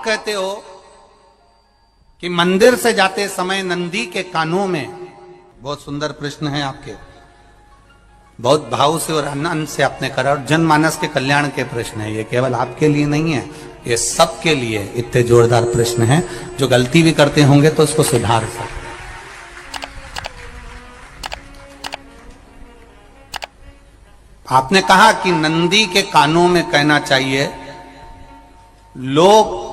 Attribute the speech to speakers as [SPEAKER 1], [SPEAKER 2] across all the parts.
[SPEAKER 1] आप कहते हो कि मंदिर से जाते समय नंदी के कानों में, बहुत सुंदर प्रश्न है आपके, बहुत भाव से और आनंद से आपने करा, और जनमानस के कल्याण के प्रश्न है ये, केवल आपके लिए नहीं है, ये सबके लिए इतने जोरदार प्रश्न है। जो गलती भी करते होंगे तो उसको सुधार सकते। आपने कहा कि नंदी के कानों में कहना चाहिए, लोग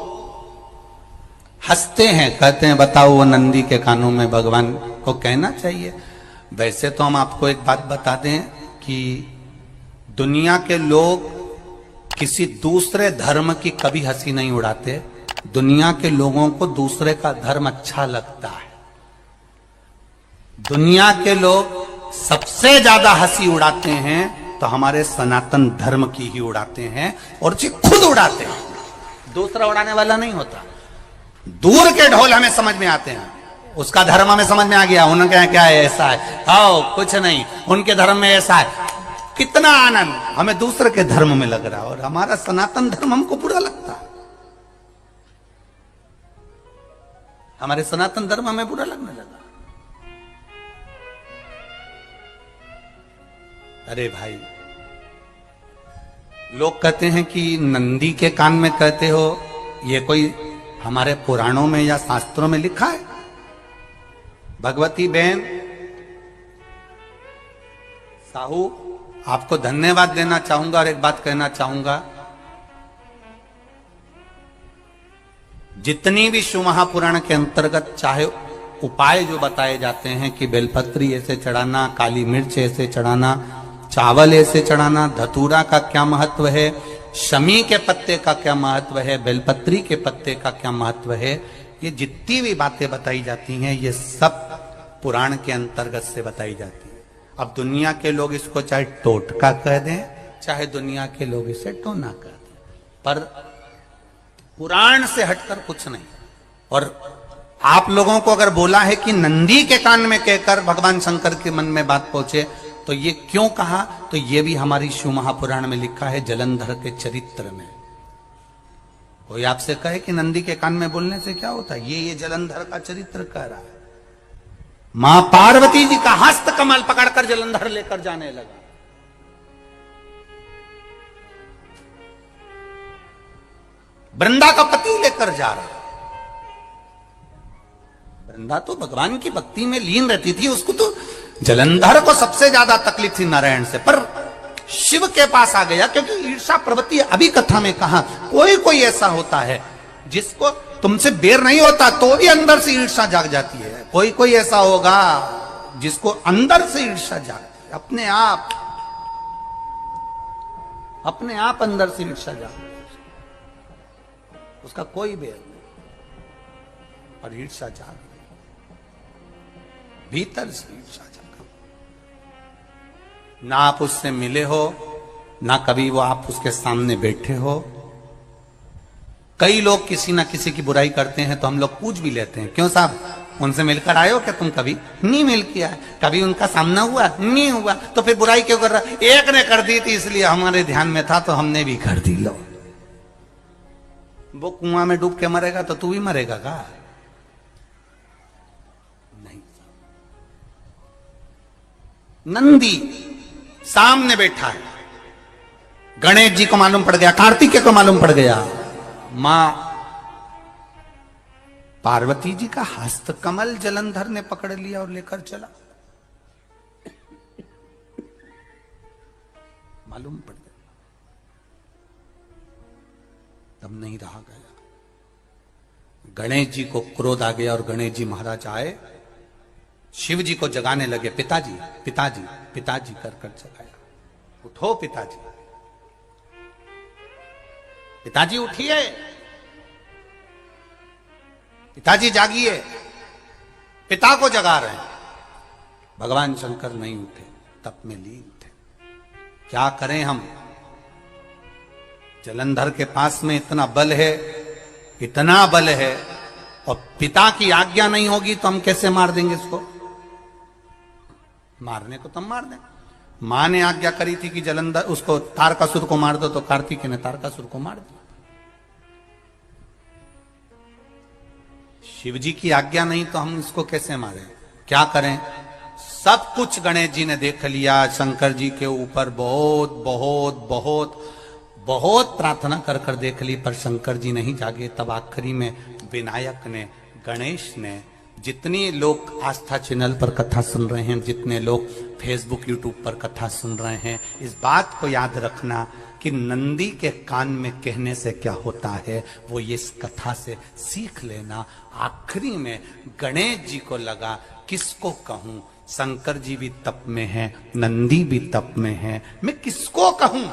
[SPEAKER 1] हंसते हैं, कहते हैं बताओ वो नंदी के कानों में भगवान को कहना चाहिए। वैसे तो हम आपको एक बात बता दें कि दुनिया के लोग किसी दूसरे धर्म की कभी हंसी नहीं उड़ाते। दुनिया के लोगों को दूसरे का धर्म अच्छा लगता है। दुनिया के लोग सबसे ज्यादा हंसी उड़ाते हैं तो हमारे सनातन धर्म की ही उड़ाते हैं, और जी खुद उड़ाते हैं, दूसरा उड़ाने वाला नहीं होता। दूर के ढोल हमें समझ में आते हैं, उसका धर्म हमें समझ में आ गया, उनके क्या है, ऐसा है, आओ कुछ नहीं, उनके धर्म में ऐसा है, कितना आनंद हमें दूसरे के धर्म में लग रहा है, और हमारा सनातन धर्म हमको बुरा लगता है। हमारे सनातन धर्म हमें बुरा लगने लगा। अरे भाई, लोग कहते हैं कि नंदी के कान में कहते हो, ये कोई हमारे पुराणों में या शास्त्रों में लिखा है? भगवती बहन साहू, आपको धन्यवाद देना चाहूंगा और एक बात कहना चाहूंगा, जितनी भी शिव महापुराण के अंतर्गत चाहे उपाय जो बताए जाते हैं कि बेलपत्री ऐसे चढ़ाना, काली मिर्च ऐसे चढ़ाना, चावल ऐसे चढ़ाना, धतूरा का क्या महत्व है, शमी के पत्ते का क्या महत्व है, बेलपत्री के पत्ते का क्या महत्व है, ये जितनी भी बातें बताई जाती हैं ये सब पुराण के अंतर्गत से बताई जाती है। अब दुनिया के लोग इसको चाहे टोटका कह दें, चाहे दुनिया के लोग इसे टोना कह दें, पर पुराण से हटकर कुछ नहीं। और आप लोगों को अगर बोला है कि नंदी के कान में कहकर भगवान शंकर के मन में बात पहुंचे, तो ये क्यों कहा, तो ये भी हमारी शिव महापुराण में लिखा है, जलंधर के चरित्र में। कोई आपसे कहे कि नंदी के कान में बोलने से क्या होता है, ये जलंधर का चरित्र कह रहा है। मां पार्वती जी का हस्त कमल पकड़कर जलंधर लेकर जाने लगा। वृंदा का पति लेकर जा रहा। वृंदा तो भगवान की भक्ति में लीन रहती थी, उसको तो जलंधर को सबसे ज्यादा तकलीफ थी नारायण से, पर शिव के पास आ गया, क्योंकि ईर्षा प्रवृत्ति, अभी कथा में कहा, कोई कोई ऐसा होता है जिसको तुमसे बेर नहीं होता तो भी अंदर से ईर्षा जाग जाती है। कोई कोई ऐसा होगा जिसको अंदर से ईर्षा जागती है, अपने आप अंदर से ईर्षा जागती है, उसका कोई बेर नहीं, और ईर्षा जाग भीतर से ईर्षा जागा। ना आप उससे मिले हो, ना कभी वो आप उसके सामने बैठे हो। कई लोग किसी ना किसी की बुराई करते हैं तो हम लोग पूछ भी लेते हैं, क्यों साहब उनसे मिलकर आए हो क्या तुम? कभी नहीं मिल किया, कभी उनका सामना हुआ नहीं हुआ, तो फिर बुराई क्यों कर रहा? एक ने कर दी थी इसलिए हमारे ध्यान में था तो हमने भी कर दी। लो, वो कुआं में डूब के मरेगा तो तू भी मरेगा का? नहीं। नंदी सामने बैठा है, गणेश जी को मालूम पड़ गया, कार्तिकेय को मालूम पड़ गया, मां पार्वती जी का हस्त कमल जलंधर ने पकड़ लिया और लेकर चला। मालूम पड़ गया, तब नहीं रहा गया। गणेश जी को क्रोध आ गया और गणेश जी महाराज आए, शिव जी को जगाने लगे, पिताजी पिताजी पिताजी कर कर जगाया, उठो पिताजी, पिताजी उठिए, पिताजी जागिए, पिता को जगा रहे हैं। भगवान शंकर नहीं उठे, तप में लीन थे। क्या करें हम? जलंधर के पास में इतना बल है, इतना बल है, और पिता की आज्ञा नहीं होगी तो हम कैसे मार देंगे इसको? मारने को तो हम मार दें। मां ने आज्ञा करी थी कि जलंधर उसको तारकासुर को मार दो, तो कार्तिकेय ने तारकासुर को मार दिया। शिव जी की आज्ञा नहीं तो हम इसको कैसे मारें? क्या करें? सब कुछ गणेश जी ने देख लिया, शंकर जी के ऊपर बहुत बहुत बहुत बहुत प्रार्थना कर कर देख ली, पर शंकर जी नहीं जागे। तब आखिरी में विनायक ने, गणेश ने, जितनी लोग आस्था चैनल पर कथा सुन रहे हैं, जितने लोग फेसबुक यूट्यूब पर कथा सुन रहे हैं, इस बात को याद रखना कि नंदी के कान में कहने से क्या होता है वो ये इस कथा से सीख लेना। आखिरी में गणेश जी को लगा किसको कहूं, शंकर जी भी तप में है, नंदी भी तप में है, मैं किसको कहूं?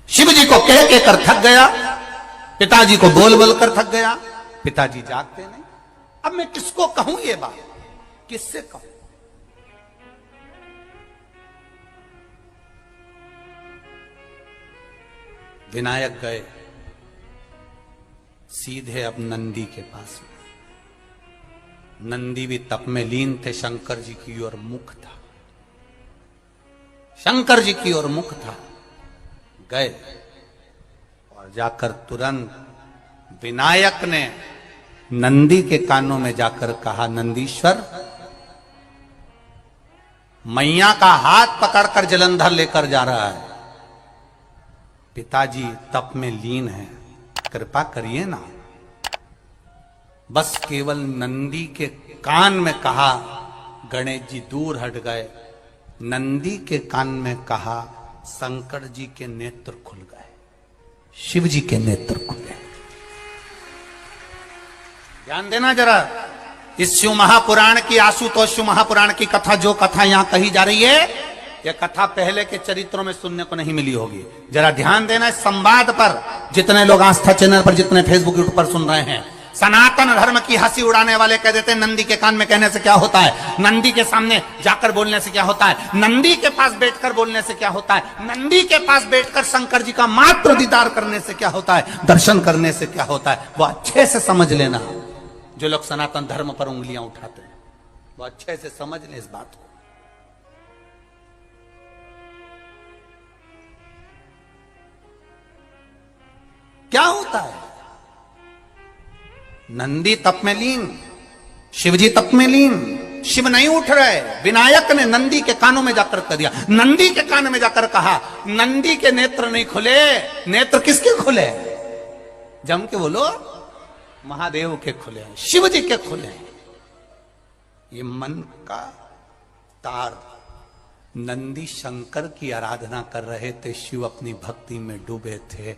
[SPEAKER 1] शिव जी को कह के कर थक गया, पिताजी को बोल बोल कर थक गया, पिताजी जागते नहीं। अब मैं किसको कहूं ये बात, किससे कहूं? विनायक गए सीधे अब नंदी के पास में। नंदी भी तप में लीन थे, शंकर जी की ओर मुख था, शंकर जी की ओर मुख था। गए और जाकर तुरंत विनायक ने नंदी के कानों में जाकर कहा, नंदीश्वर, मैया का हाथ पकड़कर जलंधर लेकर जा रहा है, पिताजी तप में लीन है, कृपा करिए ना। बस केवल नंदी के कान में कहा, गणेश जी दूर हट गए। नंदी के कान में कहा, शंकर जी के नेत्र खुल गए, शिव जी के नेत्र खुले। ध्यान देना जरा, इस शिव महापुराण की, आशुतोष शिव महापुराण की कथा, जो कथा यहां कही जा रही है, यह कथा पहले के चरित्रों में सुनने को नहीं मिली होगी। जरा ध्यान देना इस संवाद पर, जितने लोग आस्था चैनल पर, जितने फेसबुक यूट्यूब पर सुन रहे हैं। सनातन धर्म की हंसी उड़ाने वाले कह देते हैं नंदी के कान में कहने से क्या होता है, नंदी के सामने जाकर बोलने से क्या होता है, नंदी के पास बैठकर बोलने से क्या होता है, नंदी के पास बैठकर शंकर जी का मात्र दीदार करने से क्या होता है, दर्शन करने से क्या होता है। वो अच्छे से समझ लेना, जो लोग सनातन धर्म पर उंगलियां उठाते हैं, वो अच्छे से समझ लें इस बात को। क्या होता है? नंदी तप में लीन, शिवजी तप में लीन, शिव नहीं उठ रहे। विनायक ने नंदी के कानों में जाकर कर दिया, नंदी के कान में जाकर कहा, नंदी के नेत्र नहीं खुले। नेत्र किसके खुले? जम के बोलो, महादेव के खुले, शिव जी के खुले। ये मन का तार। नंदी शंकर की आराधना कर रहे थे, शिव अपनी भक्ति में डूबे थे।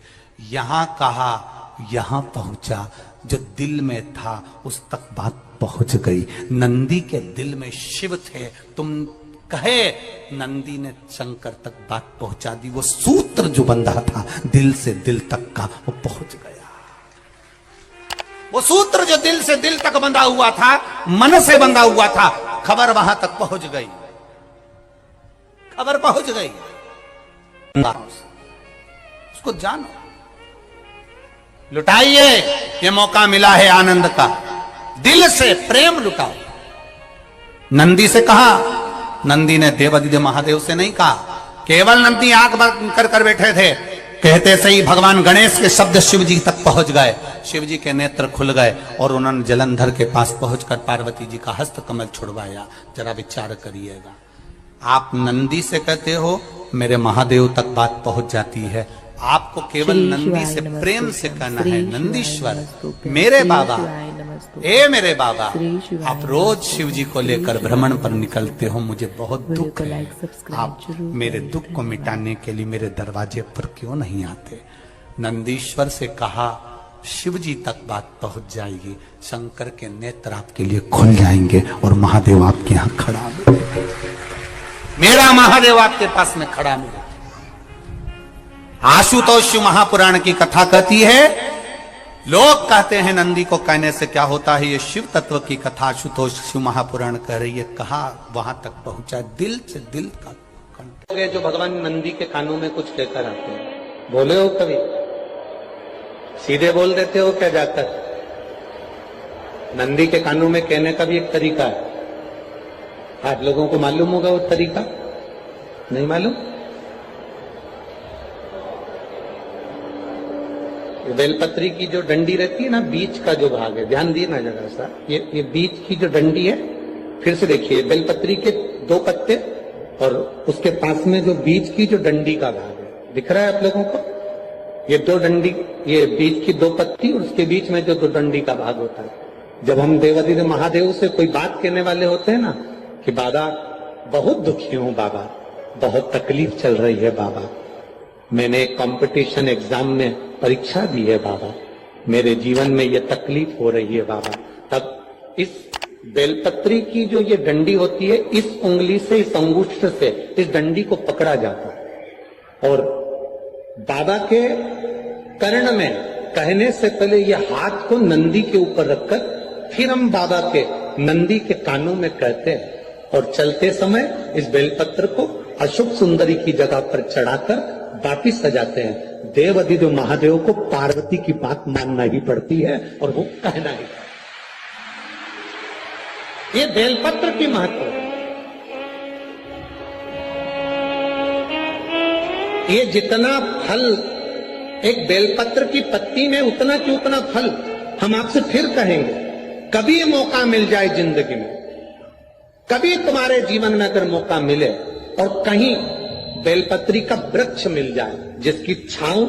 [SPEAKER 1] यहां कहा, यहां पहुंचा, जो दिल में था उस तक बात पहुंच गई। नंदी के दिल में शिव थे, तुम कहे, नंदी ने शंकर तक बात पहुंचा दी। वो सूत्र जो बंधा था दिल से दिल तक का, वो पहुंच गया। वो सूत्र जो दिल से दिल तक बंधा हुआ था, मन से बंधा हुआ था, खबर वहां तक पहुंच गई, खबर पहुंच गई। उसको जानो, लुटाइए, ये मौका मिला है आनंद का, दिल से प्रेम लुटाओ। नंदी से कहा, नंदी ने देवादिदेव महादेव से नहीं कहा। केवल नंदी आंख बंद कर कर बैठे थे, कहते सही भगवान गणेश के शब्द शिव जी तक पहुंच गए। शिव जी के नेत्र खुल गए और उन्होंने जलंधर के पास पहुंचकर पार्वती जी का हस्त कमल छुड़वाया। जरा विचार करिएगा, आप नंदी से कहते हो मेरे महादेव तक बात पहुंच जाती है, आपको केवल नंदी से प्रेम से कहना है, नंदीश्वर मेरे बाबा, ए मेरे बाबा, आप रोज शिव जी को लेकर भ्रमण पर निकलते हो, मुझे बहुत दुख है, आप मेरे दुख को मिटाने के लिए मेरे दरवाजे पर क्यों नहीं आते? नंदीश्वर से कहा, शिव जी तक बात पहुंच जाएगी, शंकर के नेत्र आपके लिए खुल जाएंगे और महादेव आपके यहाँ खड़ा मिलेगा, मेरा महादेव आपके पास में खड़ा मिलेगा। आशुतोष शिव महापुराण की कथा कहती है, लोग कहते हैं नंदी को कहने से क्या होता है, ये शिव तत्व की कथा आशुतोष शिव महापुराण कह रही है। कहा वहां तक पहुंचा, दिल से दिल का। जो भगवान नंदी के कानों में कुछ कहकर आते हैं, बोले हो कभी? सीधे बोल देते हो क्या जाकर? नंदी के कानों में कहने का भी एक तरीका है। आप लोगों को मालूम होगा वो तरीका? नहीं मालूम? बेलपत्री की जो डंडी रहती है ना, बीच का जो भाग है, ध्यान दिए ना जरा सा, ये बीच की जो डंडी है, फिर से देखिए, बेलपत्री के 2 पत्ते और उसके पास में जो बीच की जो डंडी का भाग है, दिख रहा है आप लोगों को? ये 2 डंडी, ये बीच की 2 पत्ती और उसके बीच में जो 2 डंडी का भाग होता है। जब हम देवाधिदेव महादेव से कोई बात कहने वाले होते हैं ना कि बाबा बहुत दुखी हूं, बाबा बहुत तकलीफ चल रही है, बाबा मैंने कंपटीशन एग्जाम में परीक्षा दी है, बाबा मेरे जीवन में ये तकलीफ हो रही है, बाबा, तब इस बेलपत्री की जो ये डंडी होती है, इस उंगली से, इस अंगूष्ठ से इस डंडी को पकड़ा जाता है और बाबा के कर्ण में कहने से पहले ये हाथ को नंदी के ऊपर रखकर फिर हम बाबा के नंदी के कानों में कहते हैं और चलते समय इस बेलपत्र को अशोक सुंदरी की जगह पर चढ़ाकर वापिस सजाते हैं। देव अधिदेव महादेव को पार्वती की बात मानना ही पड़ती है और वो कहना ही पड़ता है। ये बेलपत्र की महत्व है। ये जितना फल एक बेलपत्र की पत्ती में, उतना की उतना फल हम आपसे फिर कहेंगे। कभी मौका मिल जाए जिंदगी में, कभी तुम्हारे जीवन में अगर मौका मिले और कहीं बेलपत्री का वृक्ष मिल जाए जिसकी छांव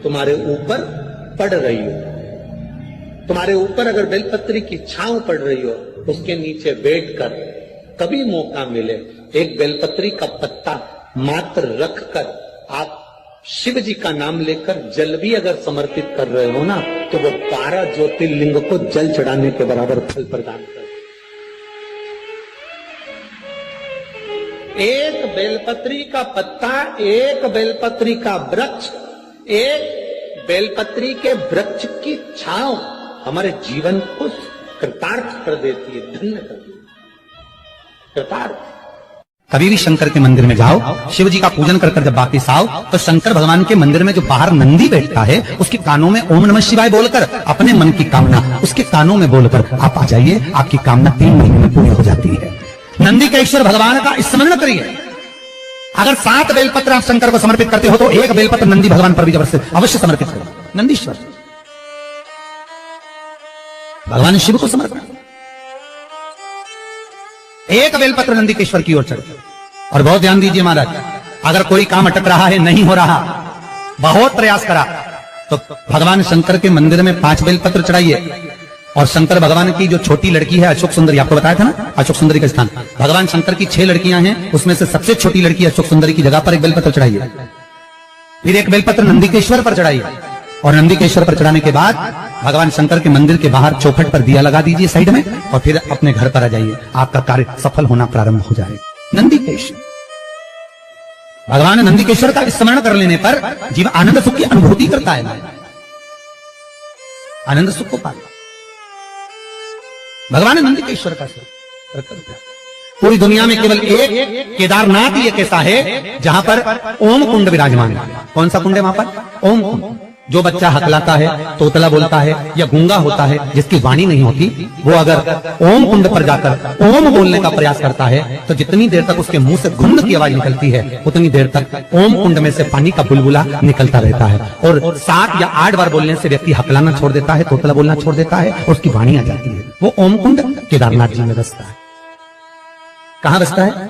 [SPEAKER 1] तुम्हारे ऊपर पड़ रही हो, तुम्हारे ऊपर अगर बेलपत्री की छांव पड़ रही हो, उसके नीचे बैठकर कभी मौका मिले, एक बेलपत्री का पत्ता मात्र रखकर आप शिव जी का नाम लेकर जल भी अगर समर्पित कर रहे हो ना, तो वो 12 ज्योतिर्लिंग को जल चढ़ाने के बराबर फल प्रदान कर। एक बेलपत्री का पत्ता, एक बेलपत्री का वृक्ष, एक बेलपत्री के वृक्ष की छांव हमारे जीवन को कृतार्थ कर देती है, धन्य कर देती है, कृतार्थ।
[SPEAKER 2] कभी भी शंकर के मंदिर में जाओ, शिव जी का पूजन कर जब वापिस आओ, तो शंकर भगवान के मंदिर में जो बाहर नंदी बैठता है, उसके कानों में ओम नमः शिवाय बोलकर अपने मन की कामना उसके कानों में बोलकर आप आ जाइए, आपकी कामना 3 महीने में पूरी हो जाती है। नंदी के ईश्वर भगवान का स्मरण करिए। अगर 7 बेलपत्र आप शंकर को समर्पित करते हो तो 1 बेलपत्र नंदी भगवान पर भी अवश्य समर्पित करो। नंदीश्वर भगवान शिव को समर्पण, 1 बेलपत्र नंदी के ईश्वर की ओर चढ़े। और बहुत ध्यान दीजिए महाराज, अगर कोई काम अटक रहा है, नहीं हो रहा, बहुत प्रयास करा, तो भगवान शंकर के मंदिर में 5 बेलपत्र चढ़ाइए। और शंकर भगवान की जो छोटी लड़की है अशोक सुंदरी, आपको बताया था ना अशोक सुंदरी का स्थान, भगवान शंकर की 6 लड़कियां हैं, उसमें से सबसे छोटी लड़की अशोक सुंदरी की जगह पर 1 बेलपत्र चढ़ाइए। फिर 1 बेलपत्र नंदीकेश्वर पर चढ़ाइए और नंदीकेश्वर पर चढ़ाने के बाद भगवान शंकर के मंदिर के बाहर चौखट पर दिया लगा दीजिए साइड में, और फिर अपने घर पर आ जाइए, आपका कार्य सफल होना प्रारंभ हो जाएगा। नंदीकेश्वर भगवान नंदीकेश्वर का स्मरण कर लेने पर जीवन आनंद सुख की अनुभूति करता है, आनंद सुख को पाता। भगवान नंदीकेश्वर का पूरी दुनिया में केवल एक केदारनाथ ही एक ऐसा है जहां पर ओम कुंड विराजमान है। कौन सा कुंड है वहां पर? ओम कुंड। जो बच्चा हकलाता है, तोतला बोलता है या गूंगा होता है, जिसकी वाणी नहीं होती, वो अगर ओम कुंड पर जाकर ओम बोलने का प्रयास करता है तो जितनी देर तक उसके मुंह से घुंड की आवाज निकलती है, उतनी देर तक ओम कुंड में से पानी का बुलबुला निकलता रहता है। और 7 या 8 बार बोलने से व्यक्ति हकलाना छोड़ देता है, तोतला बोलना छोड़ देता है और उसकी वाणी आ जाती है। वो ओम कुंड केदारनाथ जी में बसता है। कहां बसता है?